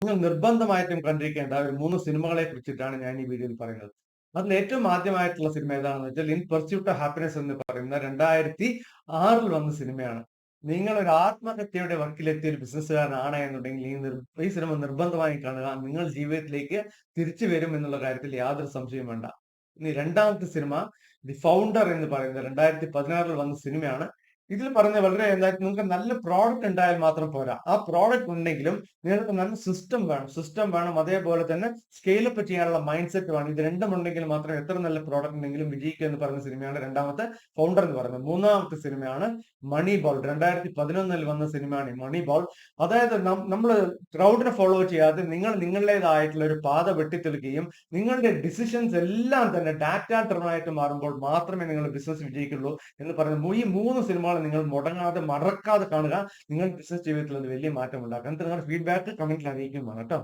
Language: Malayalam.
നിങ്ങൾ നിർബന്ധമായിട്ടും കണ്ടിരിക്കേണ്ട ഒരു 3 സിനിമകളെ കുറിച്ചിട്ടാണ് ഞാൻ ഈ വീഡിയോയിൽ പറയുന്നത്. അതിൽ ഏറ്റവും ആദ്യമായിട്ടുള്ള സിനിമ ഏതാണെന്ന് വെച്ചാൽ ഇൻ പെർസ്യൂട്ട് ഓഫ് ഹാപ്പിനെസ് എന്ന് പറയുന്ന 2006 വന്ന സിനിമയാണ്. നിങ്ങൾ ഒരു ആത്മഹത്യയുടെ വക്കിലെത്തിയ ഒരു ബിസിനസ്സുകാരനാണ് എന്നുണ്ടെങ്കിൽ ഈ സിനിമ നിർബന്ധമായും കാണുക. നിങ്ങൾ ജീവിതത്തിലേക്ക് തിരിച്ചു വരും എന്നുള്ള കാര്യത്തിൽ യാതൊരു സംശയവും വേണ്ട. ഇനി രണ്ടാമത്തെ സിനിമ ദി ഫൗണ്ടർ എന്ന് പറയുന്ന 2016 വന്ന സിനിമയാണ്. ഇതിൽ പറഞ്ഞ വളരെ എന്തായാലും നിങ്ങൾക്ക് നല്ല പ്രോഡക്റ്റ് ഉണ്ടായാൽ മാത്രം പോരാ. ആ പ്രോഡക്റ്റ് ഉണ്ടെങ്കിലും നിങ്ങൾക്ക് നല്ല സിസ്റ്റം വേണം. അതേപോലെ തന്നെ സ്കെയിലപ്പ് ചെയ്യാനുള്ള മൈൻഡ് സെറ്റ് വേണം. ഇത് രണ്ടും ഉണ്ടെങ്കിൽ മാത്രം എത്ര നല്ല പ്രോഡക്റ്റ് ഉണ്ടെങ്കിലും വിജയിക്കുക എന്ന് പറയുന്ന സിനിമയാണ് രണ്ടാമത്തെ ഫൗണ്ടർ എന്ന് പറയുന്നത്. മൂന്നാമത്തെ സിനിമയാണ് മണി ബോൾ. 2011 വന്ന സിനിമയാണ് മണി ബോൾ. അതായത് നമ്മൾ ക്രൗഡിനെ ഫോളോ ചെയ്യാതെ നിങ്ങൾ നിങ്ങളുടേതായിട്ടുള്ള ഒരു പാത വെട്ടിത്തെളിക്കുകയും നിങ്ങളുടെ ഡിസിഷൻസ് എല്ലാം തന്നെ ഡാറ്റ ഡ്രിവൺ ആയിട്ട് മാറുമ്പോൾ മാത്രമേ നിങ്ങളുടെ ബിസിനസ് വിജയിക്കുള്ളൂ എന്ന് പറയുന്നത്. ഈ 3 സിനിമകൾ നിങ്ങൾ മുടങ്ങാതെ മറക്കാതെ കാണുക. നിങ്ങൾ ബിസിനസ് ജീവിതത്തിൽ അത് വലിയ മാറ്റം ഉണ്ടാക്കാം. എന്നിട്ട് നിങ്ങളുടെ ഫീഡ്ബാക്ക് കമന്റിൽ അറിയിക്കും വേണം കേട്ടോ.